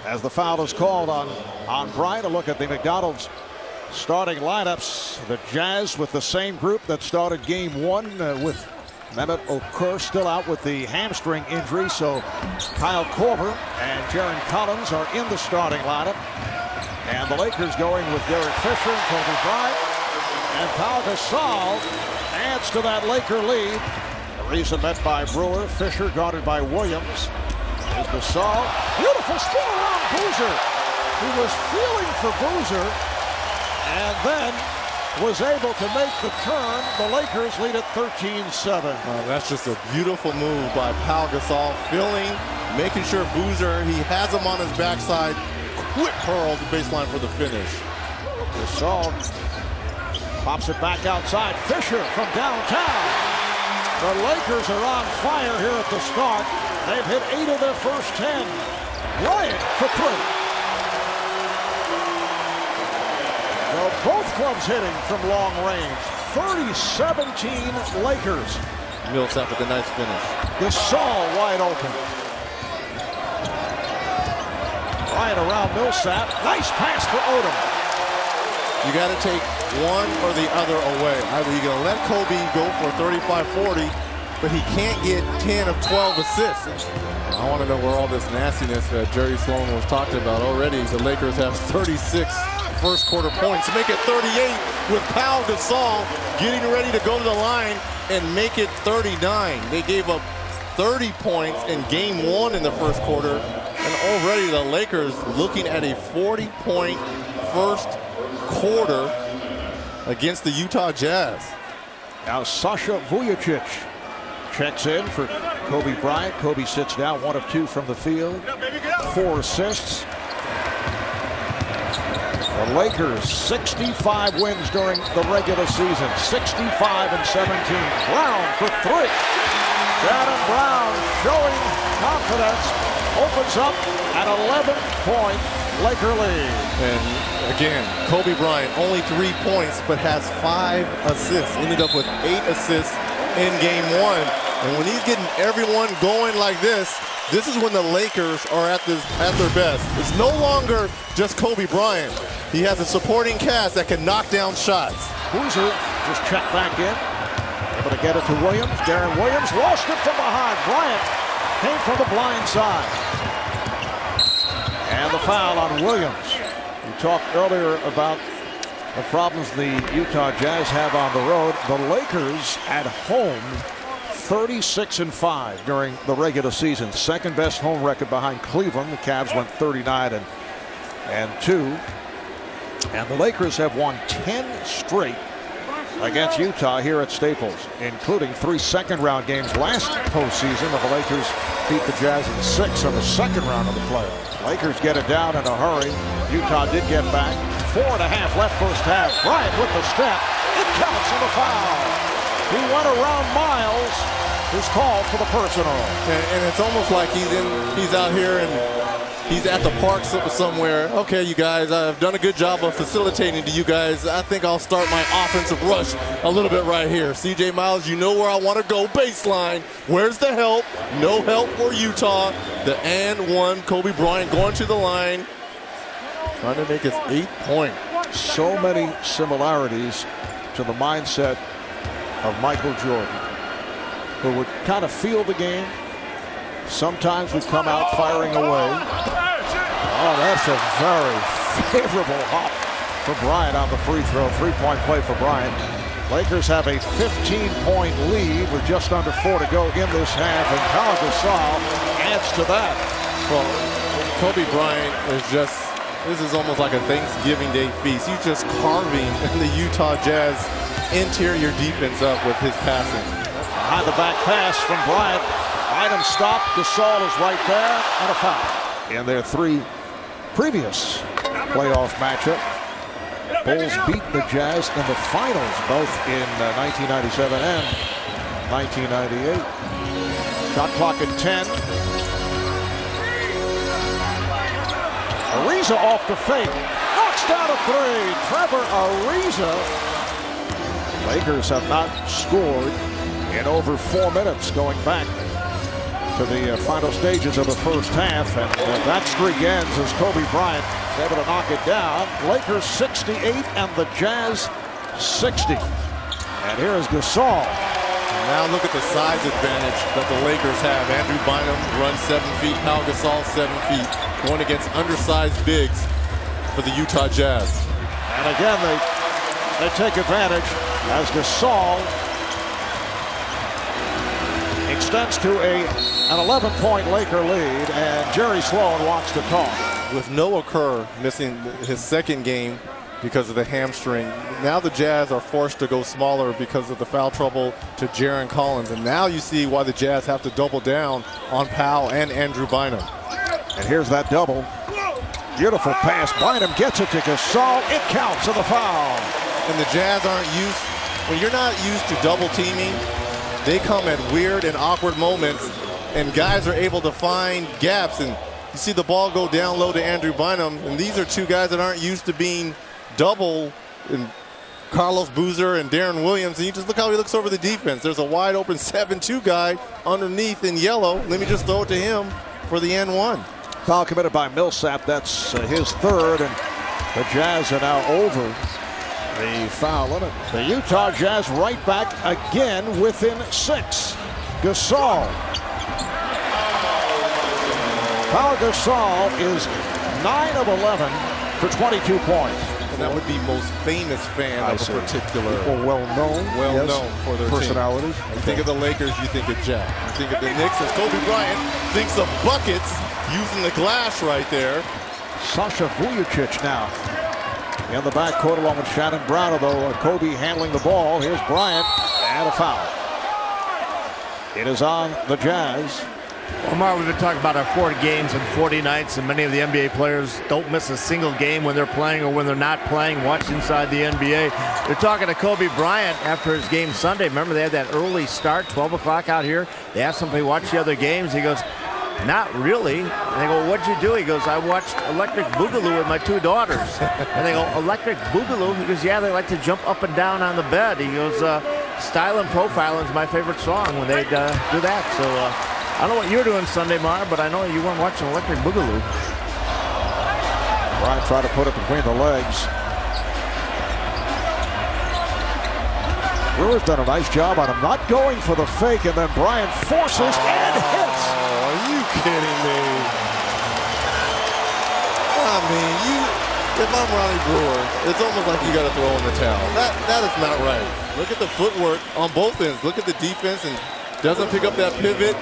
as the foul is called on Bryant. A look at the McDonald's starting lineups. The Jazz with the same group that started game one with Mehmet Okur still out with the hamstring injury. So Kyle Korver and Jaren Collins are in the starting lineup. And the Lakers going with Derek Fisher and Kobe Bryant. And Pau Gasol adds to that Laker lead. The reason met by Brewer. Fisher guarded by Williams. Here's Gasol. Beautiful spin around Boozer. He was feeling for Boozer and then was able to make the turn. The Lakers lead at 13-7. That's just a beautiful move by Pau Gasol. Feeling, making sure Boozer, he has him on his backside. Quick curl the baseline for the finish. Gasol pops it back outside. Fisher from downtown. The Lakers are on fire here at the start. They've hit 8 of their first 10. Bryant for 3. Well, both clubs hitting from long range. 30-17 Lakers. Millsap with a nice finish. Gasol wide open. Bryant around Millsap. Nice pass for Odom. You got to take one or the other away. Either you're going to let Kobe go for 35-40, but he can't get 10 of 12 assists. I want to know where all this nastiness that Jerry Sloan was talking about already. The Lakers have 36 first quarter points to make it 38 with Pau Gasol getting ready to go to the line and make it 39. They gave up 30 points in game one in the first quarter, and already the Lakers looking at a 40-point first quarter against the Utah Jazz. Now Sasha Vujacic checks in for Kobe Bryant. Kobe sits down, 1 of 2 from the field, 4 assists. The Lakers 65 wins during the regular season, 65-17. Brown for 3. Jaylen Brown showing confidence, opens up an 11-point Laker lead. And again, Kobe Bryant only 3 points, but has 5 assists. Ended up with 8 assists in game one. And when he's getting everyone going like this is when the Lakers are at their best. It's no longer just Kobe Bryant. He has a supporting cast that can knock down shots. Boozer just checked back in. Able to get it to Williams. Darren Williams lost it from behind. Bryant came from the blind side. And the foul on Williams. We talked earlier about the problems the Utah Jazz have on the road. The Lakers at home 36-5 during the regular season. Second best home record behind Cleveland. The Cavs went 39-2. And the Lakers have won 10 straight against Utah here at Staples, including 3 second-round games last postseason. The Lakers beat the Jazz in 6 on the second round of the playoffs. Lakers get it down in a hurry. Utah did get back. 4.5 left first half. Bryant with the step. It counts on the foul. He went around Miles. His call for the personal. And it's almost like he's out here and he's at the park somewhere. Okay, you guys, I've done a good job of facilitating to you guys. I think I'll start my offensive rush a little bit right here. CJ Miles, you know where I want to go. Baseline. Where's the help? No help for Utah. The and 1. Kobe Bryant going to the line. Trying to make his 8th point. So many similarities to the mindset of Michael Jordan, who would kind of feel the game. Sometimes would come out firing away. Oh, that's a very favorable hop for Bryant on the free throw. 3-point play for Bryant. Lakers have a 15-point lead with just under 4 to go in this half, and Pau Gasol adds to that. Well, Kobe Bryant is this is almost like a Thanksgiving Day feast. He's just carving the Utah Jazz interior defense up with his passing. Behind the back pass from Bryant. Item stop. Gasol is right there, and a foul. In their 3 previous playoff matchup, Bulls beat the Jazz in the finals, both in 1997 and 1998. Shot clock at 10. Ariza off the fake. Knocks down a 3. Trevor Ariza. Lakers have not scored in over 4 minutes going back to the final stages of the first half, and that streak ends as Kobe Bryant is able to knock it down. Lakers 68 and the Jazz 60. And here is Gasol. Now look at the size advantage that the Lakers have. Andrew Bynum runs 7 feet. Pau Gasol 7 feet. Going against undersized bigs for the Utah Jazz. And again, they take advantage as Gasol extends to an 11-point Laker lead, and Jerry Sloan wants to talk. With Noah Kerr missing his second game because of the hamstring, now the Jazz are forced to go smaller because of the foul trouble to Jaren Collins. And now you see why the Jazz have to double down on Powell and Andrew Bynum. And here's that double. Beautiful pass. Bynum gets it to Gasol. It counts for the foul. And the Jazz aren't used, when you're not used to double teaming, they come at weird and awkward moments, and guys are able to find gaps. And you see the ball go down low to Andrew Bynum, and these are two guys that aren't used to being double, in Carlos Boozer and Darren Williams. And you just look how he looks over the defense. There's a wide open 7-2 guy underneath in yellow. Let me just throw it to him for the N1. Foul committed by Millsap. That's his third, and the Jazz are now over the foul limit. The Utah Jazz right back again within 6. Gasol. Pau Gasol is 9 of 11 for 22 points. And that would be most famous fan of a particular. People well-known For their personalities. Team. You think of the Lakers, you think of Jack. You think of the Knicks, as Kobe Bryant thinks of buckets, using the glass right there. Sasha Vujacic now in the backcourt along with Shannon Brown, although Kobe handling the ball. Here's Bryant, and a foul. It is on the Jazz. Well, Mark, we've been talking about our 40 games and 40 nights, and many of the NBA players don't miss a single game when they're playing or when they're not playing. Watch inside the NBA. They're talking to Kobe Bryant after his game Sunday. Remember, they had that early start, 12 o'clock out here. They asked him if he watched the other games. He goes, not really. And they go, what'd you do? He goes, I watched Electric Boogaloo with my 2 daughters. And they go, Electric Boogaloo? He goes, yeah, they like to jump up and down on the bed. He goes, Style and Profiling is my favorite song when they do that. So, I don't know what you were doing Sunday, Mar, but I know you weren't watching Electric Boogaloo. Bryant tried to put it between the legs. Brewer's done a nice job on him, not going for the fake, and then Bryant forces and hits. Oh, are you kidding me? I mean, if I'm Ronnie Brewer, it's almost like you got to throw in the towel. That is not right. Look at the footwork on both ends. Look at the defense, and doesn't pick up that pivot.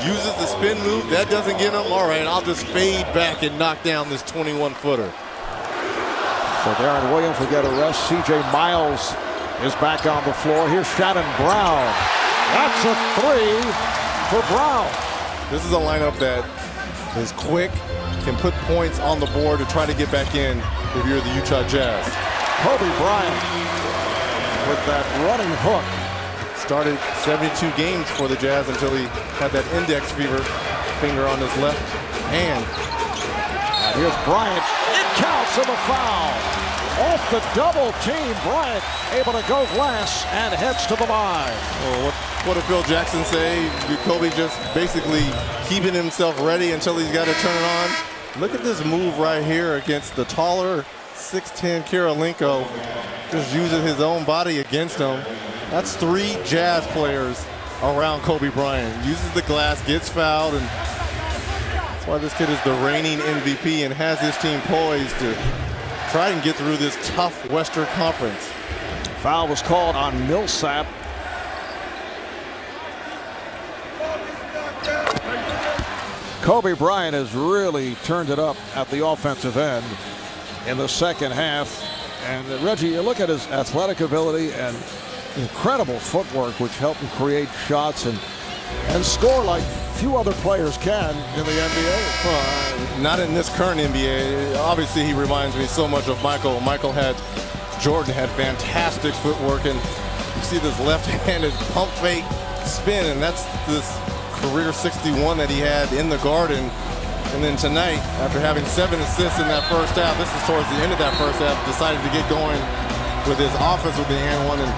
Uses the spin move. That doesn't get him. All right, I'll just fade back and knock down this 21-footer. So Darren Williams will get a rest. C.J. Miles is back on the floor. Here's Shannon Brown. That's a 3 for Brown. This is a lineup that is quick, can put points on the board to try to get back in if you're the Utah Jazz. Kobe Bryant with that running hook. Started 72 games for the Jazz until he had that index finger on his left hand. And here's Bryant. It counts for the foul. Off the double team, Bryant able to go glass and heads to the line. Well, what did Phil Jackson say? Kobe just basically keeping himself ready until he's got to turn it on. Look at this move right here against the taller 6'10" Kirilenko. Just using his own body against him. That's 3 Jazz players around Kobe Bryant. Uses the glass, gets fouled, and that's why this kid is the reigning MVP and has his team poised to try and get through this tough Western Conference. Foul was called on Millsap. Kobe Bryant has really turned it up at the offensive end in the second half. And Reggie, you look at his athletic ability and incredible footwork, which helped him create shots and score like few other players can in the NBA. Well, not in this current NBA. Obviously, he reminds me so much of Michael. Jordan had fantastic footwork, and you see this left-handed pump fake spin, and that's this career 61 that he had in the Garden. And then tonight, after having 7 assists in that first half, this is towards the end of that first half, decided to get going with his offense with the and one. And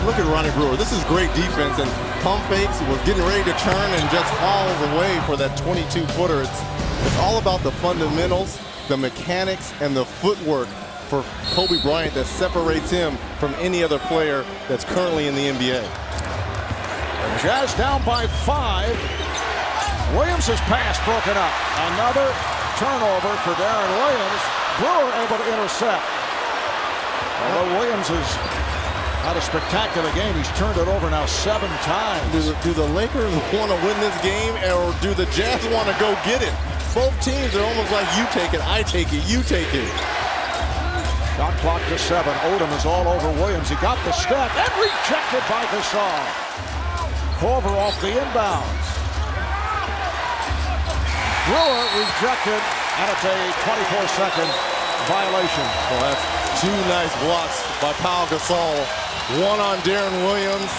look at Ronnie Brewer. This is great defense, and pump fakes, was getting ready to turn and just falls away for that 22-footer. It's all about the fundamentals, the mechanics, and the footwork for Kobe Bryant that separates him from any other player that's currently in the NBA. The Jazz down by 5. Williams' pass broken up. Another turnover for Darren Williams. Brewer able to intercept. Although Williams has had a spectacular game, he's turned it over now 7 times. Do the Lakers want to win this game, or do the Jazz want to go get it? Both teams are almost like, you take it, I take it, you take it. Shot clock to 7. Odom is all over Williams. He got the step and rejected by Gasol. Korver off the inbounds. Brewer rejected, and it's a 24-second violation. Well, that's 2 nice blocks by Pau Gasol. One on Darren Williams,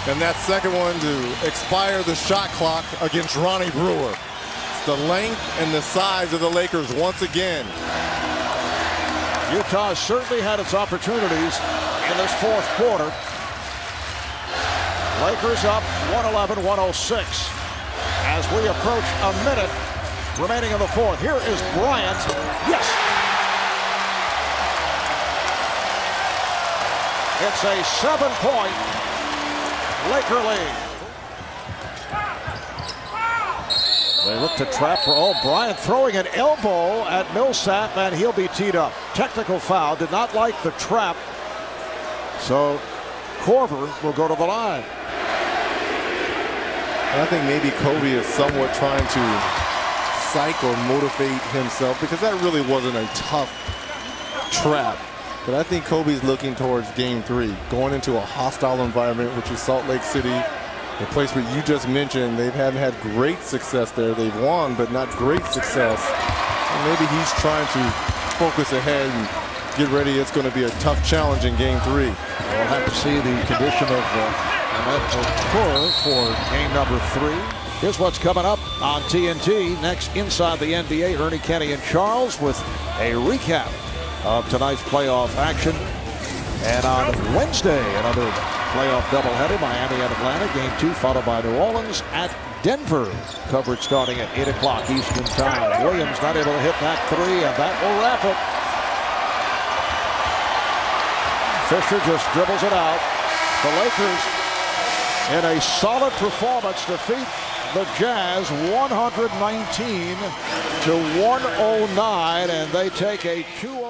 and that second one to expire the shot clock against Ronnie Brewer. It's the length and the size of the Lakers once again. Utah certainly had its opportunities in this fourth quarter. Lakers up 111-106 as we approach a minute remaining in the fourth. Here is Bryant. Yes. It's a 7-point Laker lead. They look to trap for, Bryant throwing an elbow at Millsap, and he'll be teed up. Technical foul, did not like the trap. So Korver will go to the line. I think maybe Kobe is somewhat trying to psych or motivate himself, because that really wasn't a tough trap. But I think Kobe's looking towards game 3, going into a hostile environment, which is Salt Lake City, the place where you just mentioned they haven't had great success there. They've won, but not great success. And maybe he's trying to focus ahead and get ready. It's going to be a tough challenge in game 3. We'll have to see the condition of Okoro for game number 3. Here's what's coming up on TNT. Next, Inside the NBA, Ernie, Kenny, and Charles with a recap of tonight's playoff action. And on Wednesday, another playoff doubleheader, Miami and Atlanta. Game 2 followed by New Orleans at Denver. Coverage starting at 8 o'clock Eastern Time. Williams not able to hit that 3, and that will wrap it. Fisher just dribbles it out. The Lakers, in a solid performance, defeat the Jazz 119-109, and they take a 2-0